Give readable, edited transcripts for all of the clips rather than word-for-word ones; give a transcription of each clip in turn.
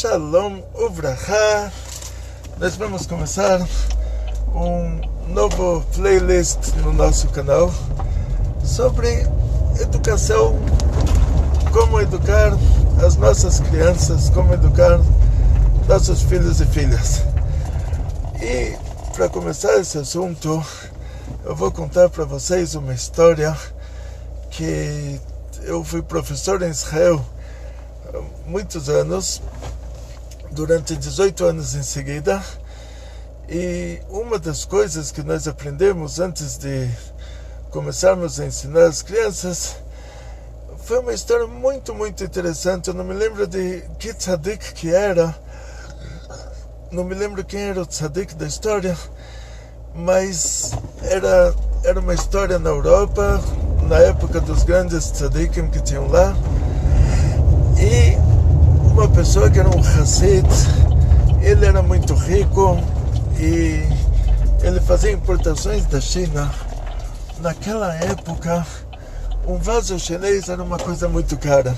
Shalom Uvracha. Nós vamos começar um novo playlist no nosso canal sobre educação, como educar as nossas crianças, como educar nossos filhos e filhas. E para começar esse assunto, eu vou contar para vocês uma história que eu fui professor em Israel há muitos anos, durante 18 anos em seguida, e uma das coisas que nós aprendemos antes de começarmos a ensinar as crianças foi uma história muito interessante. Eu não me lembro de que tzadik que era, não me lembro quem era o tzadik da história, mas era uma história na Europa, na época dos grandes tzadikim que tinham lá, e uma pessoa que era um Hassid, ele era muito rico e ele fazia importações da China. Naquela época, um vaso chinês era uma coisa muito cara.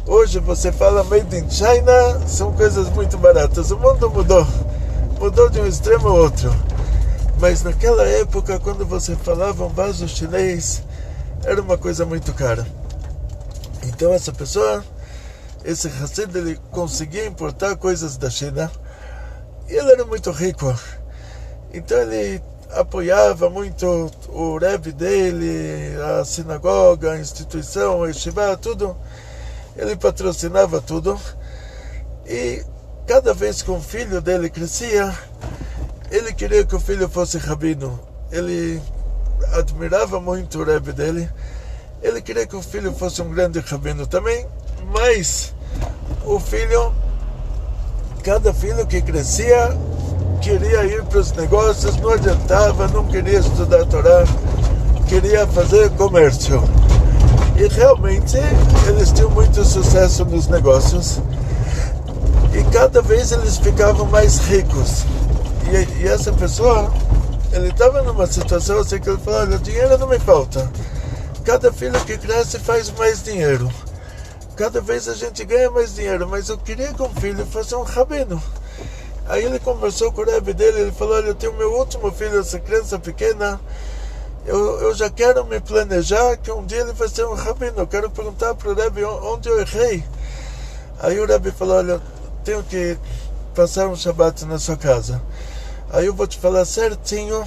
Hoje você fala Made in China, são coisas muito baratas. O mundo mudou de um extremo ao outro. Mas naquela época, quando você falava um vaso chinês, era uma coisa muito cara. Então essa pessoa, esse Hassid, ele conseguia importar coisas da China e ele era muito rico. Então ele apoiava muito o Rebbe dele, a sinagoga, a instituição, a yeshiva, tudo. Ele patrocinava tudo. E cada vez que um filho dele crescia, ele queria que o filho fosse rabino. Ele admirava muito o Rebbe dele. Ele queria que o filho fosse um grande rabino também. Mas o filho, cada filho que crescia, queria ir para os negócios, não adiantava, não queria estudar a Torá, queria fazer comércio. E realmente eles tinham muito sucesso nos negócios. E cada vez eles ficavam mais ricos. E essa pessoa, ele estava numa situação assim que ele falou: olha, dinheiro não me falta. Cada filho que cresce faz mais dinheiro. Cada vez a gente ganha mais dinheiro, mas eu queria que um filho fosse um rabino. Aí ele conversou com o Rebbe dele, ele falou: olha, eu tenho meu último filho, essa criança pequena, eu já quero me planejar que um dia ele vai ser um rabino. Eu quero perguntar para o Rebbe onde eu errei. Aí o Rebbe falou: olha, tenho que passar um Shabbat na sua casa. Aí eu vou te falar certinho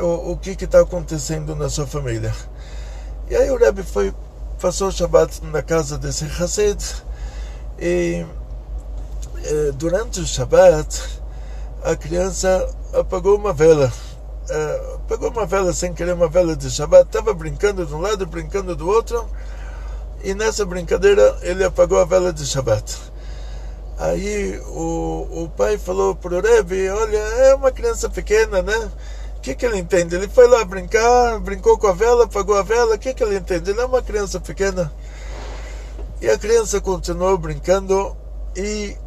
o que está acontecendo na sua família. E aí o Rebbe passou o Shabbat na casa desse Hassid, e durante o Shabbat a criança apagou uma vela. Apagou uma vela sem querer, uma vela de Shabbat. Estava brincando de um lado, brincando do outro, e nessa brincadeira ele apagou a vela de Shabbat. Aí o pai falou para o Rebbe: olha, é uma criança pequena, né? O que ele entende? Ele foi lá brincar, brincou com a vela, apagou a vela, o que ele entende? Ele é uma criança pequena. E a criança continuou brincando, e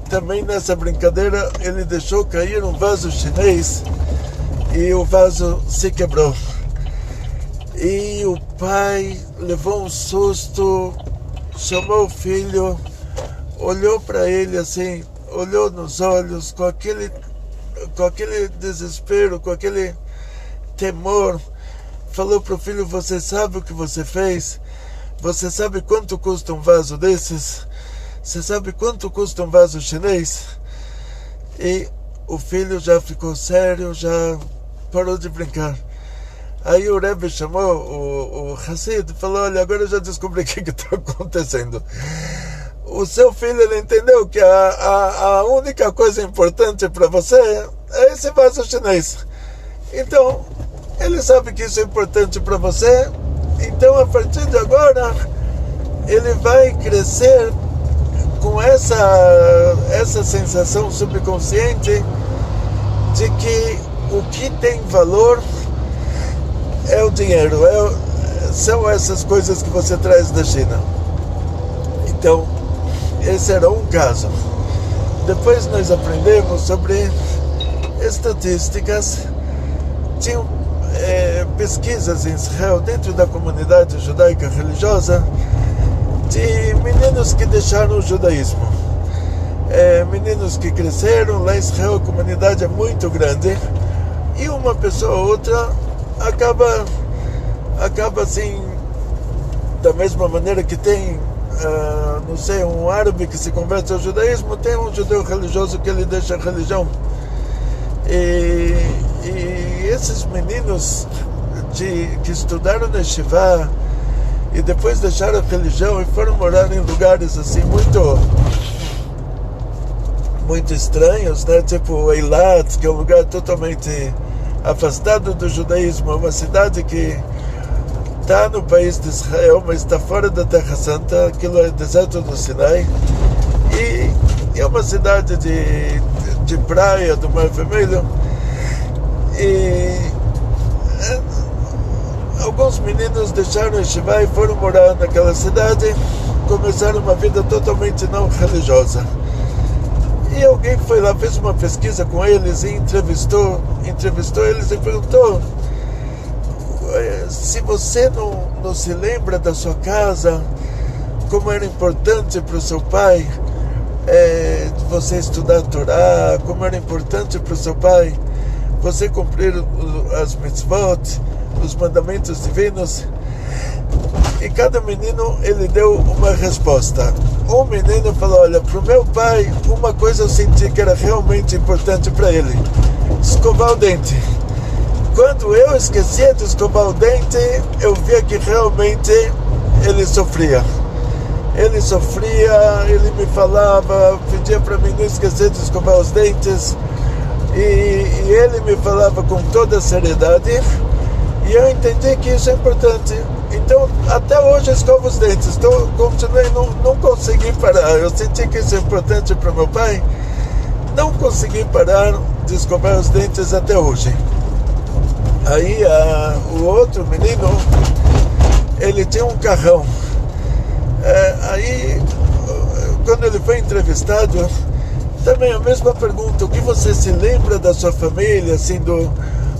também nessa brincadeira ele deixou cair um vaso chinês e o vaso se quebrou. E o pai levou um susto, chamou o filho, olhou para ele assim, olhou nos olhos com aquele desespero, com aquele temor. Falou para o filho: você sabe o que você fez? Você sabe quanto custa um vaso desses? Você sabe quanto custa um vaso chinês? E o filho já ficou sério, já parou de brincar. Aí o Rebbe chamou o Hassid e falou: olha, agora eu já descobri o que está acontecendo. O seu filho, ele entendeu que a única coisa importante para você é esse vaso chinês. Então, ele sabe que isso é importante para você. Então, a partir de agora, ele vai crescer com essa sensação subconsciente de que o que tem valor é o dinheiro, são essas coisas que você traz da China. Então, esse era um caso. Depois nós aprendemos sobre estatísticas. Tinham pesquisas em Israel, dentro da comunidade judaica religiosa, de meninos que deixaram o judaísmo. meninos que cresceram. Lá em Israel a comunidade é muito grande, e uma pessoa ou outra acaba assim, da mesma maneira que tem, não sei, um árabe que se converte ao judaísmo, tem um judeu religioso que ele deixa a religião. E esses meninos que estudaram na Yeshiva e depois deixaram a religião e foram morar em lugares assim muito estranhos, né? Tipo Eilat, que é um lugar totalmente afastado do judaísmo, uma cidade que está no país de Israel, mas está fora da Terra Santa. Aquilo é deserto do Sinai, e é uma cidade de praia do Mar Vermelho. E alguns meninos deixaram a Yeshiva e foram morar naquela cidade, começaram uma vida totalmente não religiosa. E alguém foi lá, fez uma pesquisa com eles e entrevistou eles e perguntou: se você não se lembra da sua casa, como era importante para o seu pai você estudar a Torá, como era importante para o seu pai você cumprir as mitzvot, os mandamentos divinos. E cada menino, ele deu uma resposta. Um menino falou: olha, para o meu pai, uma coisa eu senti que era realmente importante para ele: escovar o dente. Quando eu esquecia de escovar o dente, eu via que realmente ele sofria. Ele me falava, pedia para mim não esquecer de escovar os dentes. E ele me falava com toda a seriedade, e eu entendi que isso é importante. Então, até hoje eu escovo os dentes. Então, continuei, não consegui parar. Eu senti que isso é importante para meu pai. Não consegui parar de escovar os dentes até hoje. Aí, o outro menino, ele tinha um carrão. Aí, quando ele foi entrevistado, também a mesma pergunta: o que você se lembra da sua família, assim,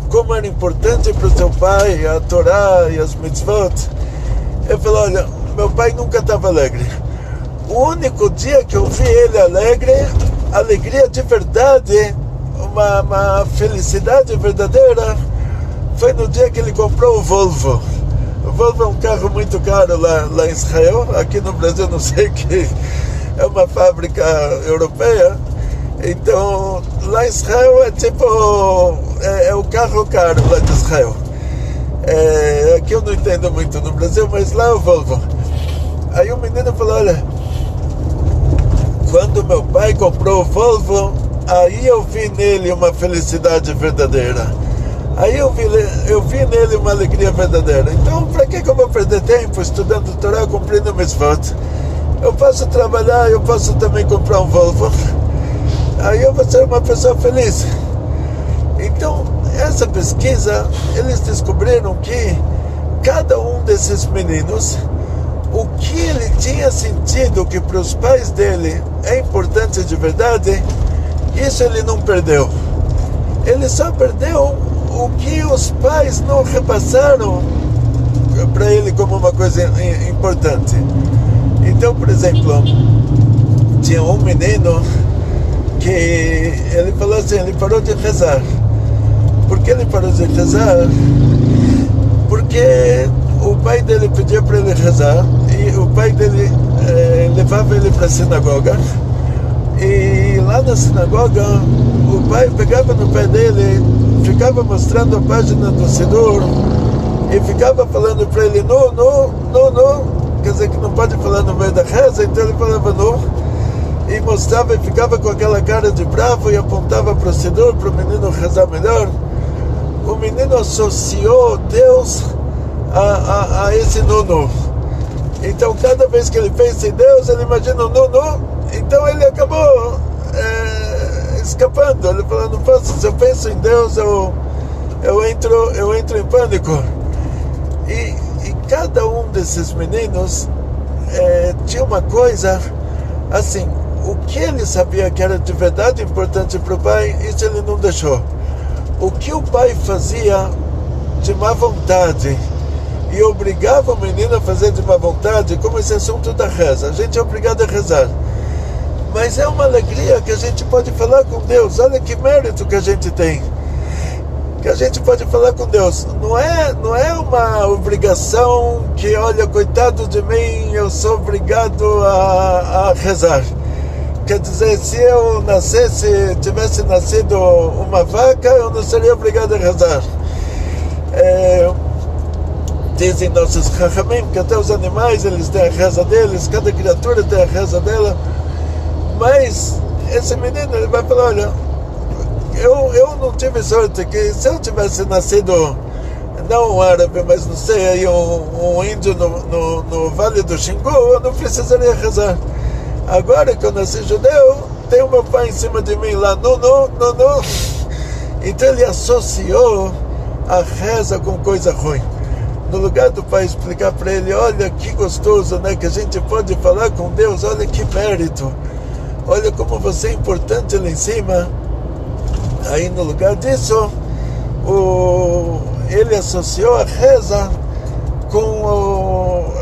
como era importante para o seu pai a Torá e as mitzvot? Eu falei: olha, meu pai nunca estava alegre. O único dia que eu vi ele alegre, alegria de verdade, uma felicidade verdadeira, foi no dia que ele comprou o Volvo. O Volvo é um carro muito caro lá em Israel. Aqui no Brasil não sei, que é uma fábrica europeia. Então, lá em Israel é tipo, é o carro caro lá de Israel. Aqui eu não entendo muito no Brasil, mas lá é o Volvo. Aí o menino falou: olha, quando meu pai comprou o Volvo, aí eu vi nele uma felicidade verdadeira. Aí eu vi nele uma alegria verdadeira. Então, para que eu vou perder tempo estudando Torá, cumprindo mitzvot? Eu posso trabalhar, eu posso também comprar um Volvo. Aí eu vou ser uma pessoa feliz. Então, essa pesquisa, eles descobriram que cada um desses meninos, o que ele tinha sentido que para os pais dele é importante de verdade, isso ele não perdeu. Ele só perdeu o que os pais não repassaram para ele como uma coisa importante. Então, por exemplo, tinha um menino que ele falou assim: ele parou de rezar. Por que ele parou de rezar? Porque o pai dele pedia para ele rezar, e o pai dele levava ele para a sinagoga, e lá na sinagoga o pai pegava no pé dele, ficava mostrando a página do Sidur e ficava falando para ele: não, quer dizer que não pode falar no meio da reza. Então ele falava não, e mostrava, e ficava com aquela cara de bravo e apontava para o Sidur, para o menino rezar melhor. O menino associou Deus a esse nono. Então cada vez que ele pensa em Deus, ele imagina o nono. Então ele acabou escapando. Ele falou: não posso, se eu penso em Deus, eu entro em pânico. E cada um desses meninos tinha uma coisa assim: o que ele sabia que era de verdade importante para o pai, isso ele não deixou. O que o pai fazia de má vontade e obrigava o menino a fazer de má vontade, como esse assunto da reza, a gente é obrigado a rezar, mas Mas é uma alegria que a gente pode falar com Deus. Olha que mérito que a gente tem, que a gente pode falar com Deus. Não é uma obrigação que, olha, coitado de mim, eu sou obrigado a rezar. Quer dizer, se eu tivesse nascido uma vaca, eu não seria obrigado a rezar. Dizem nossos Chachamim que até os animais, eles têm a reza deles, cada criatura tem a reza dela. Mas esse menino, ele vai falar, olha, eu não tive sorte, que se eu tivesse nascido, não um árabe, mas não sei, aí um índio no Vale do Xingu, eu não precisaria rezar. Agora que eu nasci judeu, tem o meu pai em cima de mim lá, não. Então ele associou a reza com coisa ruim. No lugar do pai explicar para ele, olha que gostoso, né, que a gente pode falar com Deus, olha que mérito, olha como você é importante lá em cima. Aí no lugar disso, ele associou a reza com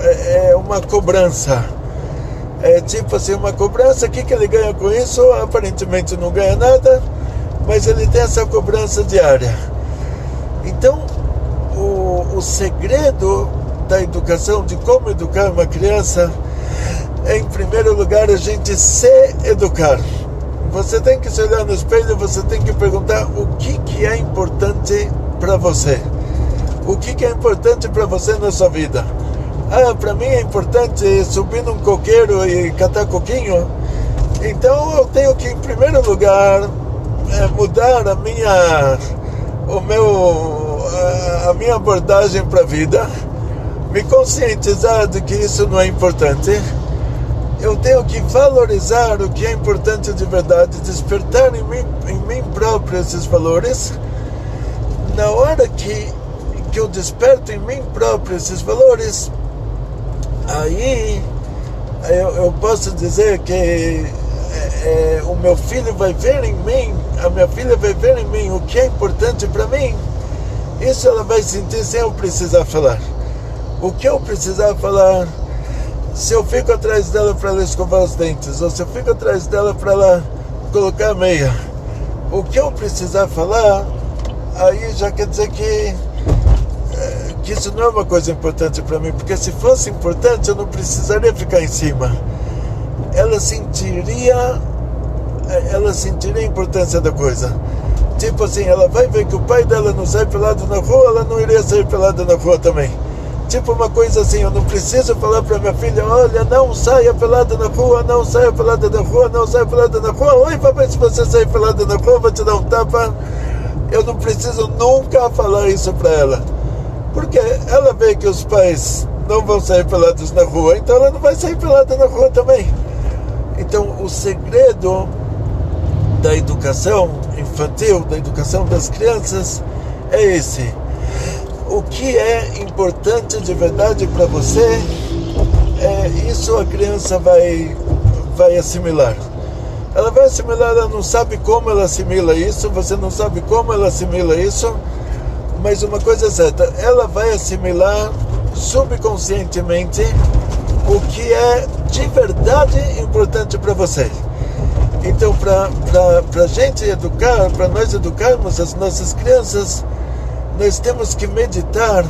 uma cobrança. Tipo assim, uma cobrança. O que ele ganha com isso? Aparentemente não ganha nada, mas ele tem essa cobrança diária. Então, o segredo da educação, de como educar uma criança, é, em primeiro lugar, a gente se educar. Você tem que se olhar no espelho, você tem que perguntar o que é importante para você. O que é importante para você na sua vida? Para mim é importante subir num coqueiro e catar coquinho. Então eu tenho que, em primeiro lugar, mudar a minha abordagem para a vida, me conscientizar de que isso não é importante. Eu tenho que valorizar o que é importante de verdade, despertar em mim próprio esses valores. Na hora que eu desperto em mim próprio esses valores, aí eu posso dizer que o meu filho vai ver em mim, a minha filha vai ver em mim o que é importante para mim. Isso ela vai sentir sem eu precisar falar. O que eu precisar falar, se eu fico atrás dela para ela escovar os dentes, ou se eu fico atrás dela para ela colocar a meia, o que eu precisar falar, aí já quer dizer que isso não é uma coisa importante para mim, porque se fosse importante eu não precisaria ficar em cima. Ela sentiria a importância da coisa. Tipo assim, ela vai ver que o pai dela não sai pelado na rua, ela não iria sair pelada na rua também. Tipo uma coisa assim, eu não preciso falar para minha filha, olha, não saia pelada na rua, não saia pelada na rua, não saia pelada na rua. Oi, papai, se você sair pelada na rua, eu vou te dar um tapa. Eu não preciso nunca falar isso para ela, porque ela vê que os pais não vão sair pelados na rua, então ela não vai sair pelada na rua também. Então o segredo da educação infantil, da educação das crianças, é esse. O que é importante de verdade para você, isso a criança vai assimilar. Ela vai assimilar, ela não sabe como ela assimila isso, você não sabe como ela assimila isso, mas uma coisa é certa, ela vai assimilar subconscientemente o que é de verdade importante para você. Então, para a gente educar, para nós educarmos as nossas crianças, nós temos que meditar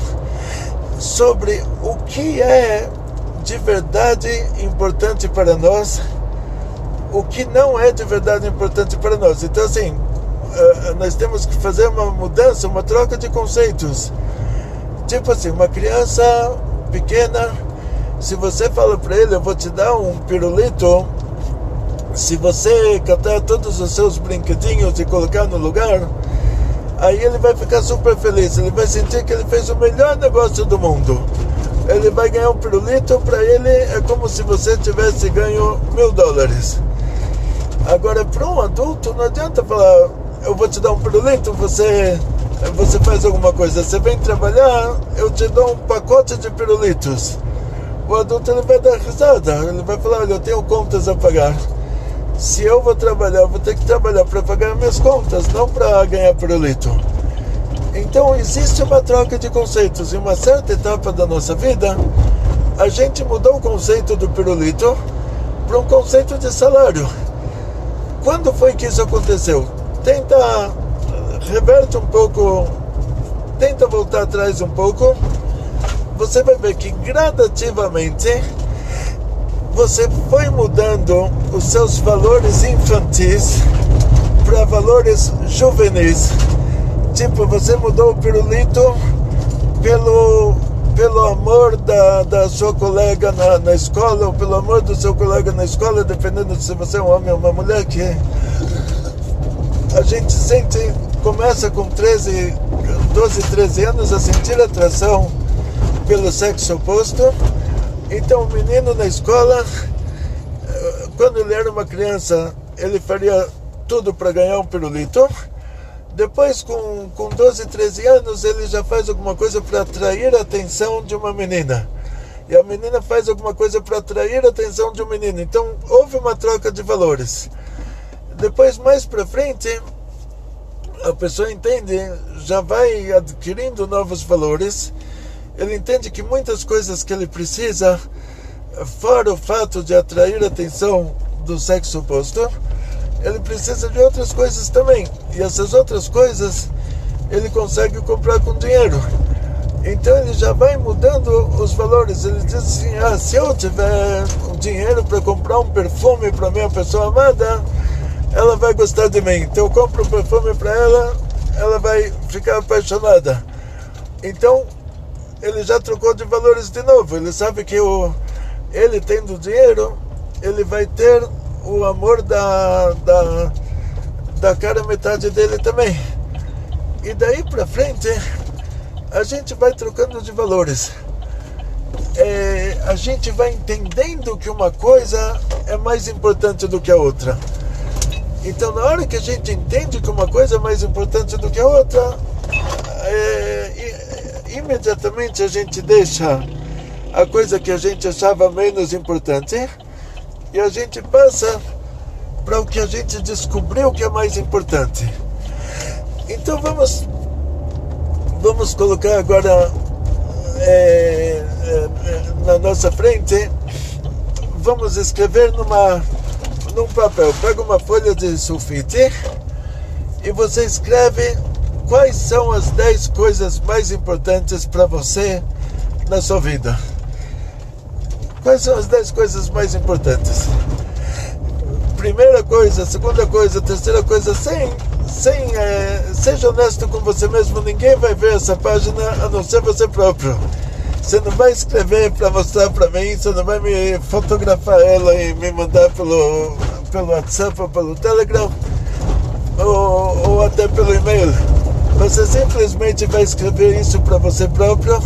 sobre o que é de verdade importante para nós, o que não é de verdade importante para nós. Então, assim, nós temos que fazer uma mudança, uma troca de conceitos. Tipo assim, uma criança pequena, se você fala para ele, eu vou te dar um pirulito, se você catar todos os seus brinquedinhos e colocar no lugar, aí ele vai ficar super feliz, ele vai sentir que ele fez o melhor negócio do mundo. Ele vai ganhar um pirulito, para ele é como se você tivesse ganho $1.000. Agora, para um adulto, não adianta falar, eu vou te dar um pirulito, você faz alguma coisa, você vem trabalhar, eu te dou um pacote de pirulitos. O adulto, ele vai dar risada, ele vai falar, olha, eu tenho contas a pagar. Se eu vou trabalhar, eu vou ter que trabalhar para pagar minhas contas, não para ganhar pirulito. Então existe uma troca de conceitos. Em uma certa etapa da nossa vida, a gente mudou o conceito do pirulito para um conceito de salário. Quando foi que isso aconteceu? Reverte um pouco, tenta voltar atrás um pouco, você vai ver que gradativamente você foi mudando os seus valores infantis para valores juvenis. Tipo, você mudou o pirulito pelo amor da sua colega na escola, ou pelo amor do seu colega na escola, dependendo de se você é um homem ou uma mulher, que a gente começa com 12, 13 anos a sentir atração pelo sexo oposto. Então o menino na escola, quando ele era uma criança, ele faria tudo para ganhar um pirulito. Depois, com 12, 13 anos, ele já faz alguma coisa para atrair a atenção de uma menina. E a menina faz alguma coisa para atrair a atenção de um menino. Então, houve uma troca de valores. Depois, mais para frente, a pessoa entende, já vai adquirindo novos valores. Ele entende que muitas coisas que ele precisa, fora o fato de atrair a atenção do sexo oposto, ele precisa de outras coisas também. E essas outras coisas ele consegue comprar com dinheiro. Então ele já vai mudando os valores. Ele diz assim: se eu tiver dinheiro para comprar um perfume para minha pessoa amada, ela vai gostar de mim. Então eu compro um perfume para ela, ela vai ficar apaixonada. Então ele já trocou de valores de novo. Ele sabe que ele tendo dinheiro, ele vai ter o amor da cara metade dele também. E daí pra frente a gente vai trocando de valores. A gente vai entendendo que uma coisa é mais importante do que a outra. Então na hora que a gente entende que uma coisa é mais importante do que a outra, imediatamente a gente deixa a coisa que a gente achava menos importante e a gente passa para o que a gente descobriu que é mais importante. Então vamos colocar agora na nossa frente, vamos escrever num papel. Pega uma folha de sulfite e você escreve quais são as 10 coisas mais importantes para você na sua vida. Quais são as 10 coisas mais importantes? Primeira coisa, segunda coisa, terceira coisa, seja honesto com você mesmo. Ninguém vai ver essa página a não ser você próprio. Você não vai escrever para mostrar para mim, você não vai me fotografar ela e me mandar pelo WhatsApp ou pelo Telegram ou até pelo e-mail. Você simplesmente vai escrever isso para você próprio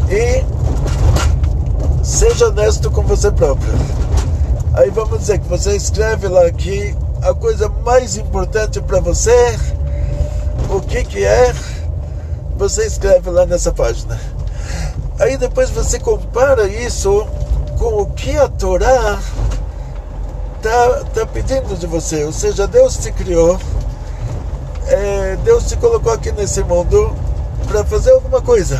e seja honesto com você próprio. Aí vamos dizer que você escreve lá que a coisa mais importante para você, o que é, você escreve lá nessa página. Aí depois você compara isso com o que a Torá tá pedindo de você. Ou seja, Deus te criou, Deus te colocou aqui nesse mundo para fazer alguma coisa.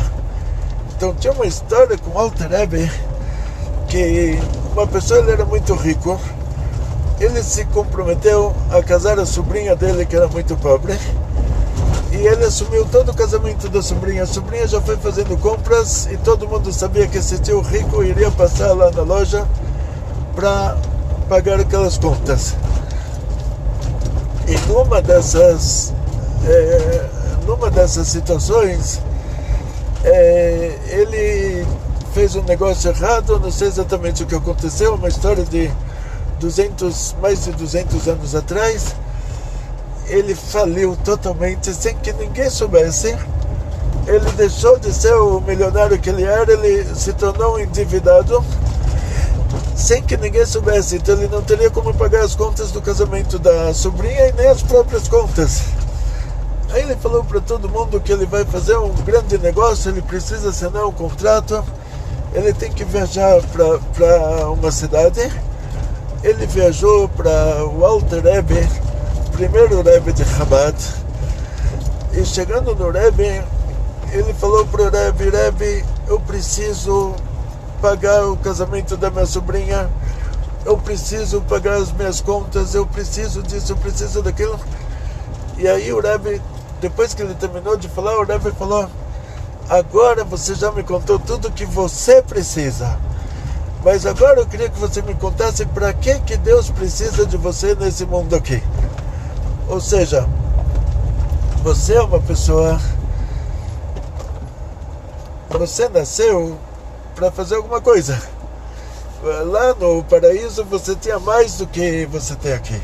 Então tinha uma história com o Alter Rebbe, que uma pessoa, ele era muito rico, ele se comprometeu a casar a sobrinha dele, que era muito pobre, e ele assumiu todo o casamento da sobrinha. A sobrinha já foi fazendo compras e todo mundo sabia que esse tio rico iria passar lá na loja para pagar aquelas contas. E numa dessas situações, ele fez um negócio errado. Não sei exatamente o que aconteceu, uma história de mais de 200 anos atrás. Ele faliu totalmente, sem que ninguém soubesse. Ele deixou de ser o milionário que ele era, ele se tornou um endividado, sem que ninguém soubesse. Então ele não teria como pagar as contas do casamento da sobrinha e nem as próprias contas. Aí ele falou para todo mundo que ele vai fazer um grande negócio, ele precisa assinar um contrato, ele tem que viajar para uma cidade. Ele viajou para o Alter Rebbe, primeiro Rebbe de Chabad, e chegando no Rebbe, ele falou para o Rebbe: Rebbe, eu preciso pagar o casamento da minha sobrinha, eu preciso pagar as minhas contas, eu preciso disso, eu preciso daquilo. E aí o Rebbe, depois que ele terminou de falar, o Rebbe falou: agora você já me contou tudo que você precisa, mas agora eu queria que você me contasse para que Deus precisa de você nesse mundo aqui. Ou seja, você é uma pessoa, você nasceu para fazer alguma coisa. Lá no paraíso você tinha mais do que você tem aqui.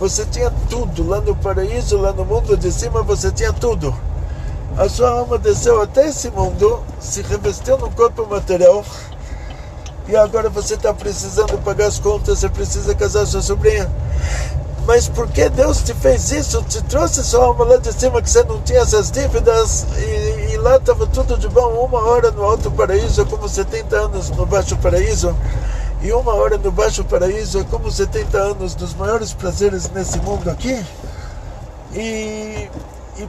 Você tinha tudo. Lá no paraíso, lá no mundo de cima, você tinha tudo. A sua alma desceu até esse mundo, se revestiu no corpo material, e agora você está precisando pagar as contas, você precisa casar sua sobrinha. Mas por que Deus te fez isso? Te trouxe sua alma lá de cima, que você não tinha essas dívidas, e lá estava tudo de bom. 1 hora no alto paraíso é como 70 anos no baixo paraíso, e 1 hora no baixo paraíso é como 70 anos dos maiores prazeres nesse mundo aqui. E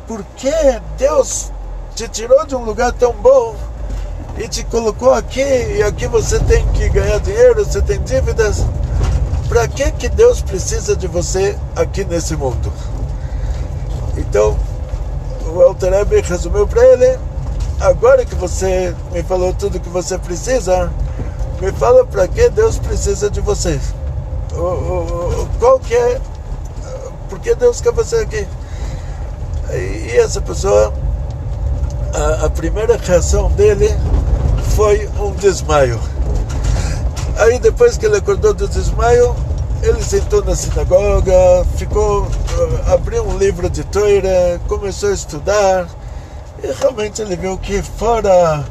por que Deus te tirou de um lugar tão bom e te colocou aqui, e aqui você tem que ganhar dinheiro, você tem dívidas? Para que Deus precisa de você aqui nesse mundo? Então, o Alter Rebbe resumiu para ele: agora que você me falou tudo que você precisa, me fala para que Deus precisa de você. Qual que é? Por que Deus quer você aqui? E essa pessoa, a primeira reação dele foi um desmaio. Aí depois que ele acordou do desmaio, ele sentou na sinagoga, abriu um livro de Torá, começou a estudar, e realmente ele viu que fora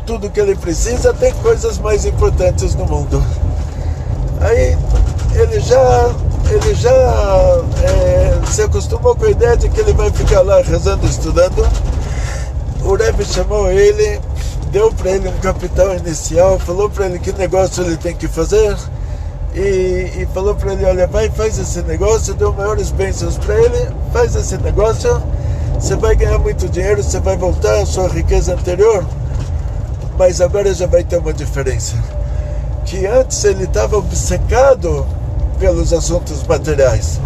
tudo que ele precisa, tem coisas mais importantes no mundo. Aí ele já se acostumou com a ideia de que ele vai ficar lá rezando, estudando. O Rebbe chamou ele, deu para ele um capital inicial, falou para ele que negócio ele tem que fazer, e falou para ele: olha, vai, faz esse negócio, deu maiores bênçãos para ele, faz esse negócio, você vai ganhar muito dinheiro, você vai voltar à sua riqueza anterior, mas agora já vai ter uma diferença, que antes ele estava obcecado pelos assuntos materiais,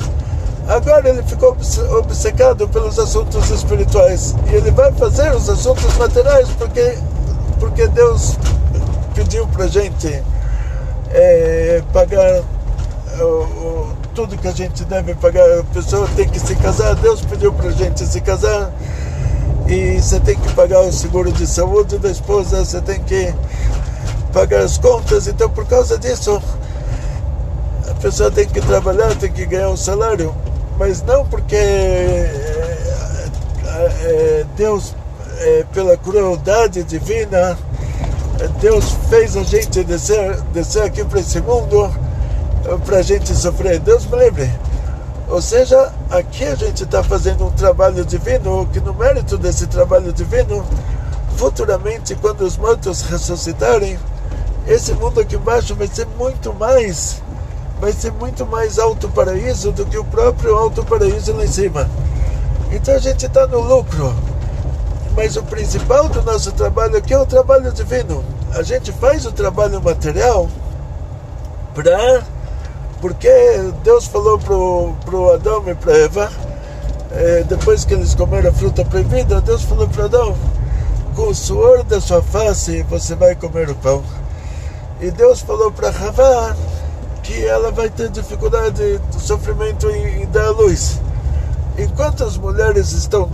agora ele ficou obcecado pelos assuntos espirituais, e ele vai fazer os assuntos materiais porque Deus pediu para a gente pagar tudo que a gente deve pagar. A pessoa tem que se casar, Deus pediu para a gente se casar, e você tem que pagar o seguro de saúde da esposa, você tem que pagar as contas. Então, por causa disso, a pessoa tem que trabalhar, tem que ganhar um salário, mas não porque Deus, pela crueldade divina, Deus fez a gente descer aqui para esse mundo para a gente sofrer. Deus me livre. Ou seja, aqui a gente está fazendo um trabalho divino, que no mérito desse trabalho divino, futuramente, quando os mortos ressuscitarem, esse mundo aqui embaixo vai ser muito mais alto paraíso do que o próprio alto paraíso lá em cima. Então a gente está no lucro. Mas o principal do nosso trabalho aqui é o trabalho divino. A gente faz o trabalho material porque Deus falou pro Adão e para Eva, depois que eles comeram a fruta proibida, Deus falou para Adão: com o suor da sua face você vai comer o pão. E Deus falou para Havá que ela vai ter dificuldade, sofrimento em dar a luz. Enquanto as mulheres estão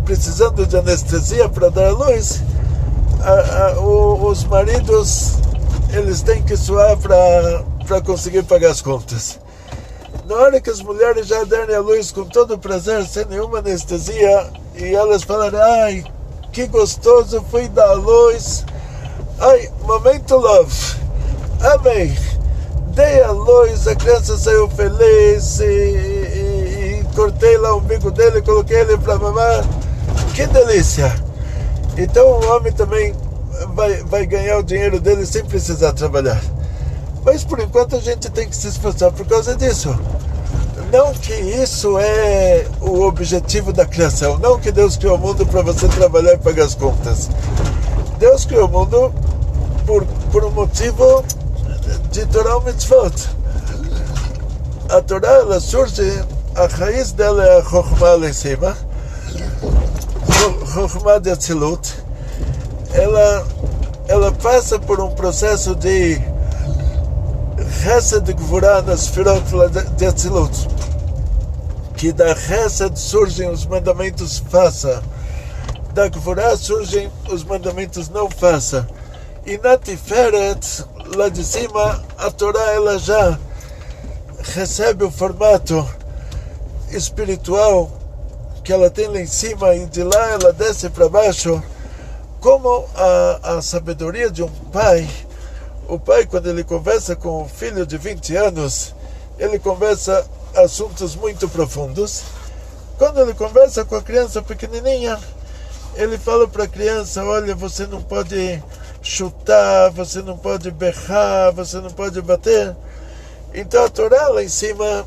precisando de anestesia para dar a luz, os maridos, eles têm que suar para conseguir pagar as contas. Na hora que as mulheres já derem a luz com todo o prazer, sem nenhuma anestesia, e elas falarem: ai, que gostoso foi dar a luz, ai, momento love, amém, dei a luz, a criança saiu feliz, e cortei lá o umbigo dele, coloquei ele para mamar, que delícia. Então o homem também vai ganhar o dinheiro dele sem precisar trabalhar. Mas por enquanto a gente tem que se esforçar por causa disso. Não que isso é o objetivo da criação, não que Deus criou o mundo para você trabalhar e pagar as contas. Deus criou o mundo por um motivo de Torah Mitzvot. A Torá, ela surge, a raiz dela é a Chokhmah lá em cima, Chokhmah de Atzilut. Ela passa por um processo de Chesed de Gvurah nas Sfirot de Atzilut, que da Chesed surgem os mandamentos faça, da Gvurah surgem os mandamentos não faça, e na Tiferet, lá de cima, a Torá ela já recebe o formato espiritual que ela tem lá em cima, e de lá ela desce para baixo, como a sabedoria de um pai. O pai, quando ele conversa com o filho de 20 anos, ele conversa assuntos muito profundos. Quando ele conversa com a criança pequenininha, ele fala para a criança: olha, você não pode chutar, você não pode berrar, você não pode bater. Então a Torá lá em cima,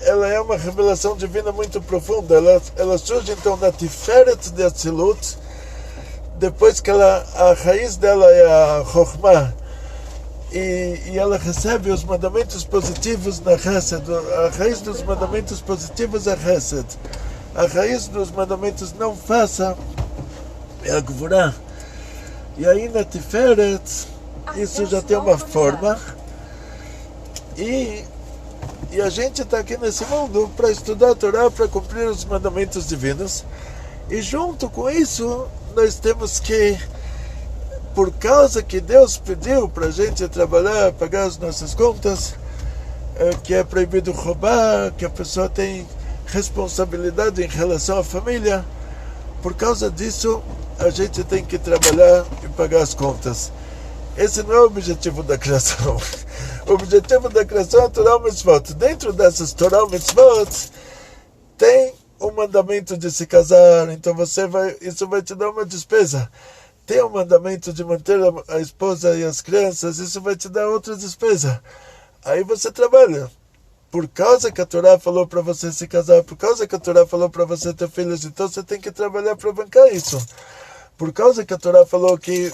ela é uma revelação divina muito profunda. Ela surge então na Tiferet de Atzilut, depois que a raiz dela é a Chokhmah, e ela recebe os mandamentos positivos na Chesed. A raiz dos mandamentos positivos é Chesed. A raiz dos mandamentos não faça é a Gvurah. E aí na Tiferet, isso já tem uma forma. E a gente está aqui nesse mundo para estudar a Torá, para cumprir os mandamentos divinos. E junto com isso, nós temos que, por causa que Deus pediu para a gente trabalhar, pagar as nossas contas, que é proibido roubar, que a pessoa tem responsabilidade em relação à família, por causa disso, a gente tem que trabalhar e pagar as contas. Esse não é o objetivo da criação. O objetivo da criação é a Torah Mitzvot. Dentro dessas Torah Mitzvot tem o mandamento de se casar, então isso vai te dar uma despesa. Tem o mandamento de manter a esposa e as crianças, isso vai te dar outra despesa. Aí você trabalha. Por causa que a Torá falou para você se casar, por causa que a Torá falou para você ter filhos, então você tem que trabalhar para bancar isso. Por causa que a Torá falou que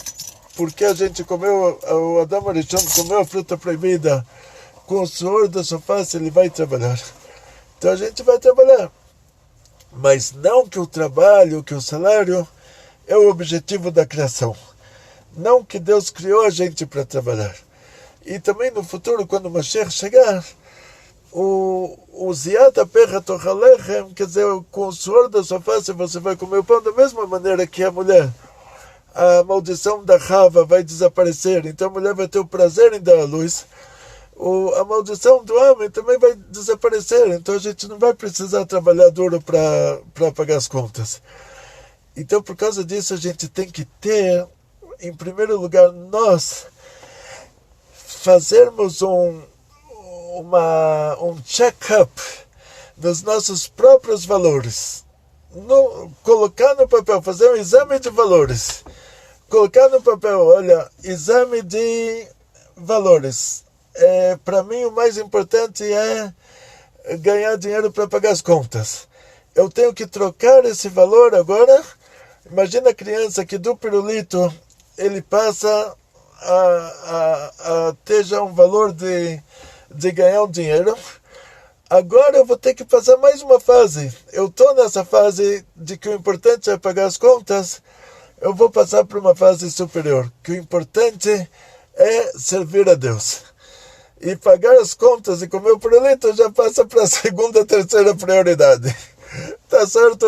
porque a gente comeu, o Adam Arishon comeu a fruta proibida, com o suor da sua face ele vai trabalhar. Então a gente vai trabalhar. Mas não que o trabalho, que o salário é o objetivo da criação. Não que Deus criou a gente para trabalhar. E também no futuro, quando o Mashiach chegar, o Ziat Apecha Tochalechem, quer dizer, com o suor da sua face você vai comer o pão da mesma maneira que a mulher. A maldição da Chava vai desaparecer, então a mulher vai ter o prazer em dar a luz. A maldição do homem também vai desaparecer, então a gente não vai precisar trabalhar duro para pagar as contas. Então, por causa disso, a gente tem que ter, em primeiro lugar, nós fazermos um check-up dos nossos próprios valores. Colocar no papel, fazer um exame de valores. Colocar no papel, olha, exame de valores. Para mim, o mais importante é ganhar dinheiro para pagar as contas. Eu tenho que trocar esse valor agora. Imagina a criança que do pirulito ele passa a ter já um valor de ganhar um dinheiro. Agora eu vou ter que passar mais uma fase. Eu estou nessa fase de que o importante é pagar as contas. Eu vou passar para uma fase superior, que o importante é servir a Deus. E pagar as contas e comer o pirulito já passa para a segunda, terceira prioridade. Tá certo?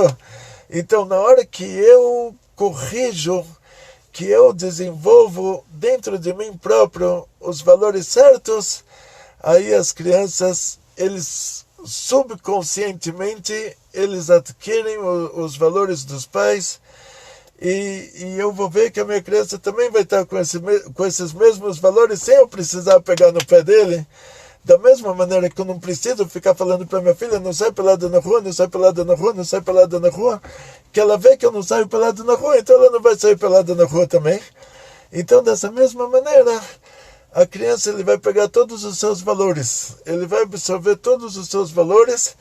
Então, na hora que eu corrijo, que eu desenvolvo dentro de mim próprio os valores certos, aí as crianças, eles subconscientemente, eles adquirem os valores dos pais, e eu vou ver que a minha criança também vai estar com esses mesmos valores, sem eu precisar pegar no pé dele. Da mesma maneira que eu não preciso ficar falando para minha filha: não sai pelada na rua, não sai pelada na rua, não sai pelada na rua, que ela vê que eu não saio pelada na rua, então ela não vai sair pelada na rua também. Então, dessa mesma maneira, a criança, ele vai pegar todos os seus valores, ele vai absorver todos os seus valores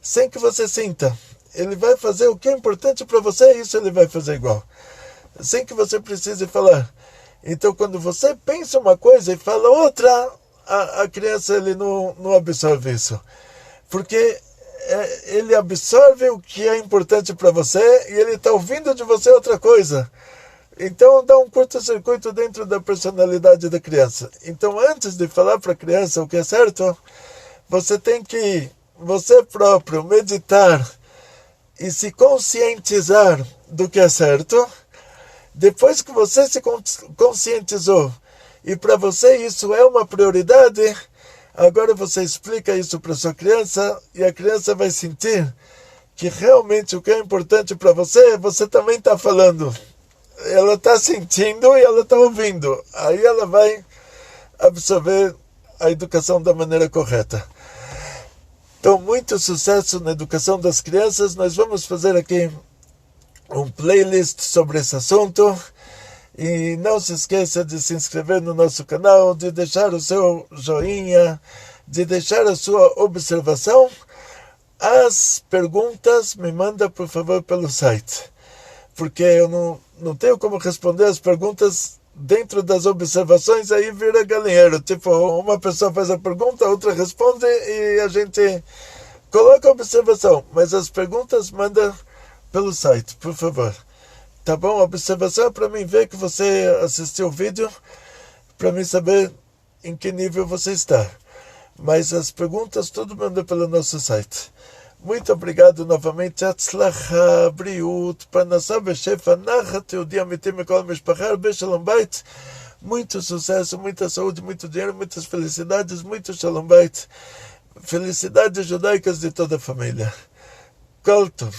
sem que você sinta. Ele vai fazer o que é importante para você, e isso ele vai fazer igual. Sem que você precise falar. Então, quando você pensa uma coisa e fala outra, a criança ele não absorve isso. Porque ele absorve o que é importante para você e ele está ouvindo de você outra coisa. Então, dá um curto-circuito dentro da personalidade da criança. Então, antes de falar para a criança o que é certo, você tem que, você próprio, meditar e se conscientizar do que é certo. Depois que você se conscientizou e para você isso é uma prioridade, agora você explica isso para sua criança e a criança vai sentir que realmente o que é importante para você, você também está falando. Ela está sentindo e ela está ouvindo. Aí ela vai absorver a educação da maneira correta. Então, muito sucesso na educação das crianças. Nós vamos fazer aqui um playlist sobre esse assunto. E não se esqueça de se inscrever no nosso canal, de deixar o seu joinha, de deixar a sua observação. As perguntas me manda, por favor, pelo site. Porque eu não tenho como responder as perguntas dentro das observações, aí vira galinheiro. Tipo, uma pessoa faz a pergunta, a outra responde e a gente coloca a observação. Mas as perguntas manda pelo site, por favor. Tá bom? A observação é para mim ver que você assistiu o vídeo, para mim saber em que nível você está. Mas as perguntas tudo manda pelo nosso site. Muito obrigado novamente. Atzlacha, briut, parnassá beshefa, nachat yehudi amitim mikol mishpachar, beshalom bait. Muito sucesso, muita saúde, muito dinheiro, muitas felicidades, muito shalom bait. Felicidades judaicas de toda a família. Kol tov.